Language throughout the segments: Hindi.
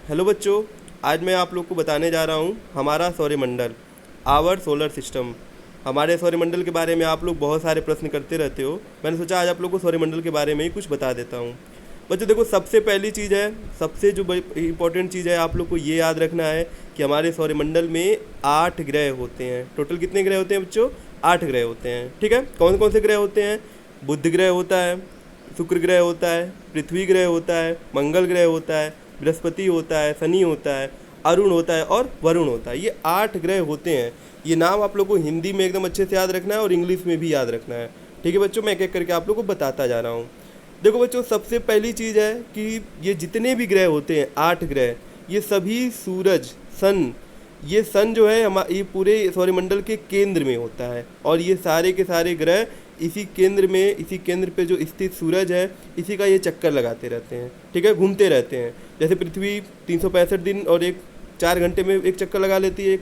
हेलो बच्चों। आज मैं आप लोग को बताने जा रहा हूँ हमारा सौरमंडल, आवर सोलर सिस्टम। हमारे सौरमंडल के बारे में आप लोग बहुत सारे प्रश्न करते रहते हो। मैंने सोचा आज आप लोग को सौरमंडल के बारे में ही कुछ बता देता हूँ। बच्चों देखो, सबसे पहली चीज़ है, सबसे जो इम्पोर्टेंट चीज़ है, आप लोग को ये याद रखना है कि हमारे सौरमंडल में 8 ग्रह होते हैं। टोटल कितने ग्रह होते हैं बच्चों? 8 ग्रह होते हैं। ठीक है, कौन कौन से ग्रह होते हैं? बुध ग्रह होता है, शुक्र ग्रह होता है, पृथ्वी ग्रह होता है, मंगल ग्रह होता है, बृहस्पति होता है, शनि होता है, अरुण होता है और वरुण होता है। ये 8 ग्रह होते हैं। ये नाम आप लोगों को हिंदी में एकदम अच्छे से याद रखना है और इंग्लिश में भी याद रखना है। ठीक है बच्चों, मैं एक एक करके आप लोगों को बताता जा रहा हूँ। देखो बच्चों, सबसे पहली चीज़ है कि ये जितने भी ग्रह होते हैं 8 ग्रह, ये सभी सूरज, सन, ये सन जो है ये पूरे सौरमंडल के केंद्र में होता है। और ये सारे के सारे ग्रह इसी केंद्र में, इसी केंद्र पे जो स्थित सूरज है, इसी का ये चक्कर लगाते रहते हैं। ठीक है, घूमते रहते हैं। जैसे पृथ्वी 365 दिन और 4 घंटे में एक चक्कर लगा लेती है,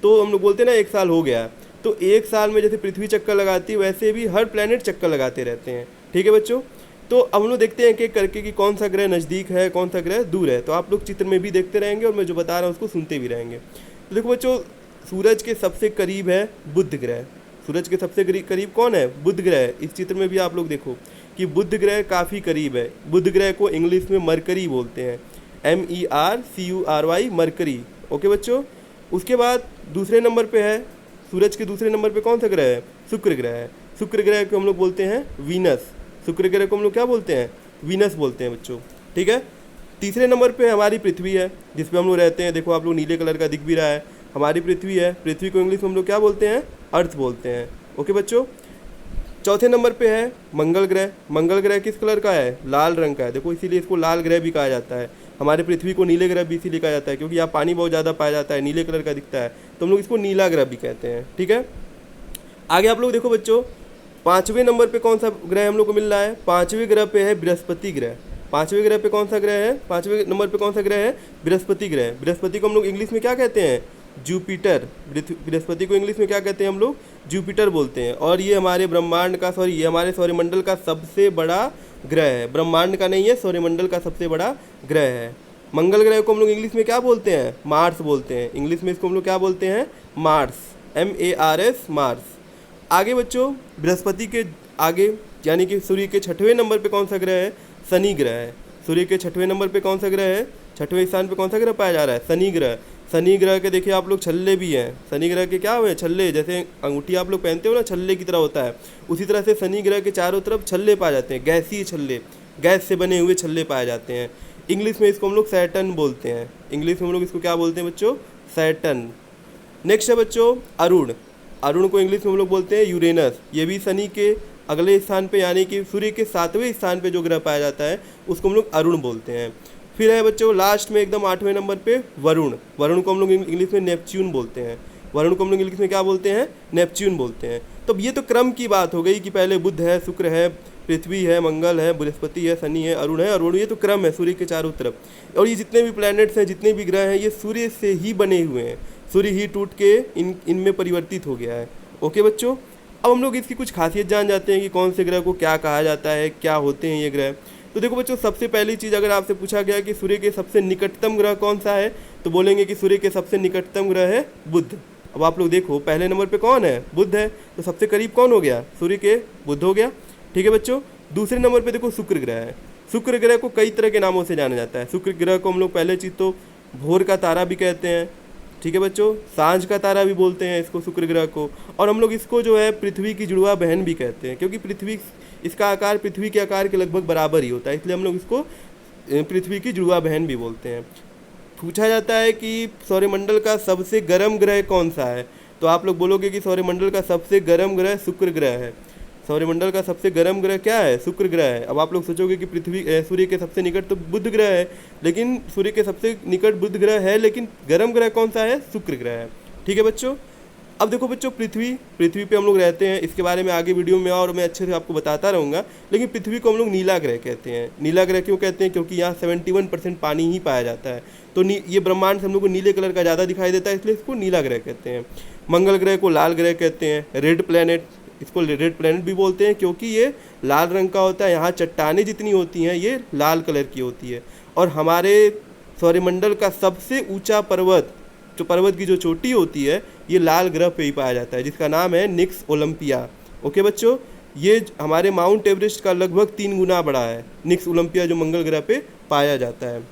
तो हम लोग बोलते हैं ना 1 साल हो गया। तो 1 साल में जैसे पृथ्वी चक्कर लगाती है, वैसे भी हर प्लैनेट चक्कर लगाते रहते हैं। ठीक है बच्चों, तो अब हम लोग देखते हैं एक करके कि कौन सा ग्रह नज़दीक है, कौन सा ग्रह दूर है। तो आप लोग चित्र में भी देखते रहेंगे और मैं जो बता रहा हूँ उसको सुनते भी रहेंगे। तो देखो बच्चों, सूरज के सबसे करीब है बुध ग्रह। सूरज के सबसे करीब कौन है? बुध ग्रह। इस चित्र में भी आप लोग देखो कि बुध ग्रह काफ़ी करीब है। बुध ग्रह को इंग्लिश में मरकरी बोलते हैं, MERCURY, मरकरी। ओके बच्चों, उसके बाद दूसरे नंबर पे है, सूरज के दूसरे नंबर पे कौन सा ग्रह है? शुक्र ग्रह है। शुक्र ग्रह को हम लोग बोलते हैं वीनस। शुक्र ग्रह को हम लोग क्या बोलते हैं? वीनस बोलते हैं बच्चों। ठीक है, तीसरे नंबर पे हमारी पृथ्वी है, जिस पे हम लोग रहते हैं। देखो आप लोग, नीले कलर का दिख भी रहा है, हमारी पृथ्वी है। पृथ्वी को इंग्लिश में हम लोग क्या बोलते हैं? अर्थ बोलते हैं। ओके बच्चों, चौथे नंबर पे है मंगल ग्रह। मंगल ग्रह किस कलर का है? लाल रंग का है। देखो, इसीलिए इसको लाल ग्रह भी कहा जाता है। हमारे पृथ्वी को नीले ग्रह भी इसीलिए कहा जाता है क्योंकि यहाँ पानी बहुत ज़्यादा पाया जाता है, नीले कलर का दिखता है, तो हम लोग इसको नीला ग्रह भी कहते हैं। ठीक है, आगे आप लोग देखो बच्चों, 5वें नंबर पे कौन सा ग्रह हम लोग को मिल रहा है? 5वें ग्रह पे है बृहस्पति ग्रह। 5वें ग्रह पे कौन सा ग्रह है? 5वें नंबर पे कौन सा ग्रह है? बृहस्पति ग्रह। बृहस्पति को हम लोग इंग्लिश में क्या कहते हैं? जुपिटर। बृहस्पति को इंग्लिश में क्या कहते हैं हम लोग? जुपिटर बोलते हैं। और ये हमारे ब्रह्मांड का, ये हमारे सौरमंडल का सबसे बड़ा ग्रह है। ब्रह्मांड का नहीं है, सौरमंडल का सबसे बड़ा ग्रह है। मंगल ग्रह को हम लोग इंग्लिश में क्या बोलते हैं? मार्स बोलते हैं। इंग्लिश में इसको हम लोग क्या बोलते हैं? Mars, MARS, Mars. आगे बच्चों, बृहस्पति के आगे यानी कि सूर्य के 6वें नंबर पे कौन सा ग्रह है? शनि ग्रह है। सूर्य के 6वें नंबर पे कौन सा ग्रह है? 6वें स्थान पे कौन सा ग्रह पाया जा रहा है? शनि ग्रह। शनि ग्रह के देखिए आप लोग छल्ले भी हैं। शनि ग्रह के क्या हुए? छल्ले। जैसे अंगूठी आप लोग पहनते हो ना, छल्ले की तरह होता है, उसी तरह से शनि ग्रह के चारों तरफ छल्ले पाए जाते हैं। गैसीय छल्ले, गैस से बने हुए छल्ले पाए जाते हैं। इंग्लिश में इसको हम लोग सैटर्न बोलते हैं। इंग्लिश में हम लोग इसको क्या बोलते हैं बच्चों? सैटर्न। नेक्स्ट है बच्चों अरुण। अरुण को इंग्लिश में हम लोग बोलते हैं यूरेनस। ये भी शनि के अगले स्थान पे यानी कि सूर्य के 7वें स्थान पे जो ग्रह पाया जाता है उसको हम लोग अरुण बोलते हैं। फिर है बच्चों लास्ट में एकदम 8वें नंबर पे वरुण। वरुण को हम लोग इंग्लिश में नेपच्यून बोलते हैं। वरुण को हम लोग इंग्लिश में क्या बोलते हैं? नेपच्यून बोलते हैं। तो ये तो क्रम की बात हो गई कि पहले बुध है, शुक्र है, पृथ्वी है, मंगल है, बृहस्पति है, शनि है, अरुण है और वरुण। ये तो क्रम है सूर्य के चारों तरफ। और ये जितने भी प्लैनेट्स हैं, जितने भी ग्रह हैं, ये सूर्य से ही बने हुए हैं। सूर्य ही टूट के इनमें परिवर्तित हो गया है। ओके बच्चों, अब हम लोग इसकी कुछ खासियत जान जाते हैं कि कौन से ग्रह को क्या कहा जाता है, क्या होते हैं ये ग्रह। तो देखो बच्चों, सबसे पहली चीज़, अगर आपसे पूछा गया कि सूर्य के सबसे निकटतम ग्रह कौन सा है, तो बोलेंगे कि सूर्य के सबसे निकटतम ग्रह है बुध। अब आप लोग देखो, पहले नंबर पे कौन है? बुध है, तो सबसे करीब कौन हो गया? सूर्य के बुध हो गया। ठीक है बच्चों, दूसरे नंबर पे देखो शुक्र ग्रह है। शुक्र ग्रह को कई तरह के नामों से जाना जाता है। शुक्र ग्रह को हम लोग पहले चीज़ तो भोर का तारा भी कहते हैं। ठीक है बच्चों, सांझ का तारा भी बोलते हैं इसको, शुक्र ग्रह को। और हम लोग इसको जो है पृथ्वी की जुड़वा बहन भी कहते हैं, क्योंकि पृथ्वी, इसका आकार पृथ्वी के आकार के लगभग बराबर ही होता है, इसलिए हम लोग इसको पृथ्वी की जुड़वा बहन भी बोलते हैं। पूछा जाता है कि सौरमंडल का सबसे गर्म ग्रह कौन सा है, तो आप लोग बोलोगे कि सौरमंडल का सबसे गर्म ग्रह शुक्र ग्रह है। सौरमंडल का सबसे गर्म ग्रह क्या है? शुक्र ग्रह है। अब आप लोग सोचोगे कि सूर्य के सबसे निकट तो बुध ग्रह है, लेकिन सूर्य के सबसे निकट बुध ग्रह है, लेकिन गर्म ग्रह कौन सा है? शुक्र ग्रह है। ठीक है बच्चों, अब देखो बच्चों, पृथ्वी पे हम लोग रहते हैं। इसके बारे में आगे वीडियो में और मैं अच्छे से आपको बताता रहूँगा। लेकिन पृथ्वी को हम लोग नीला ग्रह कहते हैं। नीला ग्रह क्यों कहते हैं? क्योंकि यहाँ 71% पानी ही पाया जाता है। तो ये ब्रह्मांड से हम लोग को नीले कलर का ज़्यादा दिखाई देता है, इसलिए इसको नीला ग्रह कहते हैं। मंगल ग्रह को लाल ग्रह कहते हैं, रेड प्लैनेट। इसको रेड प्लैनेट भी बोलते हैं क्योंकि ये लाल रंग का होता है। यहाँ चट्टानें जितनी होती हैं ये लाल कलर की होती है। और हमारे सौरमंडल का सबसे ऊंचा पर्वत, जो पर्वत की जो चोटी होती है, ये लाल ग्रह पे ही पाया जाता है, जिसका नाम है निक्स ओलंपिया। ओके बच्चों, ये हमारे माउंट एवरेस्ट का लगभग 3 गुना बड़ा है, निक्स ओलंपिया जो मंगल ग्रह पे पाया जाता है।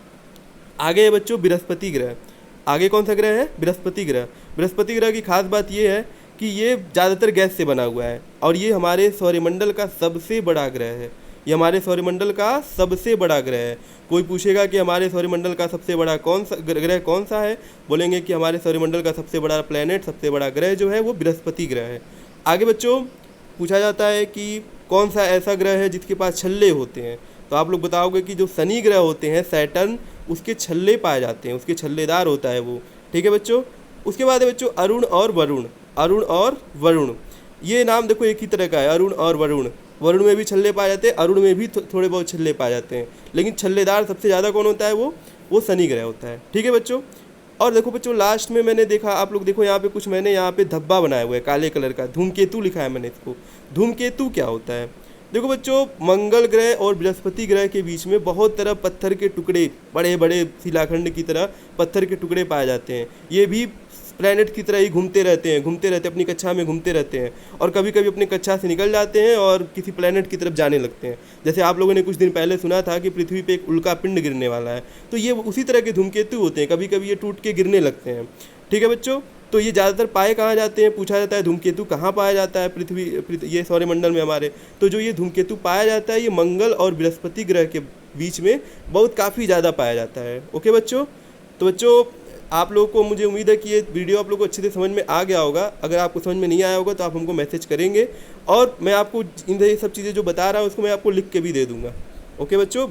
आगे है बच्चों बृहस्पति ग्रह। आगे कौन सा ग्रह है? बृहस्पति ग्रह। बृहस्पति ग्रह की खास बात ये है कि ये ज़्यादातर गैस से बना हुआ है और ये हमारे सौरमंडल का सबसे बड़ा ग्रह है। ये हमारे सौरमंडल का सबसे बड़ा ग्रह है। कोई पूछेगा कि हमारे सौरमंडल का सबसे बड़ा कौन सा ग्रह कौन सा है, बोलेंगे कि हमारे सौरमंडल का सबसे बड़ा प्लैनेट, सबसे बड़ा ग्रह जो है वो बृहस्पति ग्रह है। आगे बच्चों पूछा जाता है कि कौन सा ऐसा ग्रह है जिसके पास छल्ले होते हैं, तो आप लोग बताओगे कि जो शनि ग्रह होते हैं, सैटर्न, उसके छल्ले पाए जाते हैं, उसके छल्लेदार होता है वो। ठीक है बच्चों। उसके बाद है बच्चों अरुण और वरुण। अरुण और वरुण, ये नाम देखो एक ही तरह का है, अरुण और वरुण। वरुण में भी छल्ले पाए जाते हैं, अरुण में भी थोड़े बहुत छल्ले पाए जाते हैं, लेकिन छल्लेदार सबसे ज़्यादा कौन होता है? वो शनि ग्रह होता है। ठीक है बच्चों। और देखो बच्चों लास्ट में मैंने देखा, आप लोग देखो यहाँ पे कुछ मैंने यहाँ पे धब्बा बनाया हुआ है काले कलर का, धूमकेतु लिखा है मैंने इसको। धूमकेतु क्या होता है? देखो बच्चों, मंगल ग्रह और बृहस्पति ग्रह के बीच में बहुत तरह पत्थर के टुकड़े, बड़े बड़े शिलाखंड की तरह पत्थर के टुकड़े पाए जाते हैं। ये भी प्लैनेट की तरह ही घूमते रहते हैं, अपनी कक्षा में घूमते रहते हैं और कभी कभी अपनी कक्षा से निकल जाते हैं और किसी प्लैनेट की तरफ जाने लगते हैं। जैसे आप लोगों ने कुछ दिन पहले सुना था कि पृथ्वी पे एक उल्का पिंड गिरने वाला है, तो ये उसी तरह के धूमकेतु होते हैं, कभी कभी ये टूट के गिरने लगते हैं। ठीक है बच्चों। तो ये ज़्यादातर पाए कहाँ जाते हैं? पूछा जाता है धूमकेतु कहाँ पाया जाता है ये सौरमंडल में हमारे। तो जो ये धूमकेतु पाया जाता है, ये मंगल और बृहस्पति ग्रह के बीच में बहुत काफ़ी ज़्यादा पाया जाता है। ओके बच्चों। तो बच्चों आप लोगों को, मुझे उम्मीद है कि ये वीडियो आप लोगों को अच्छे से समझ में आ गया होगा। अगर आपको समझ में नहीं आया होगा तो आप हमको मैसेज करेंगे और मैं आपको इन सब चीज़ें जो बता रहा हूँ उसको मैं आपको लिख के भी दे दूँगा। ओके बच्चों।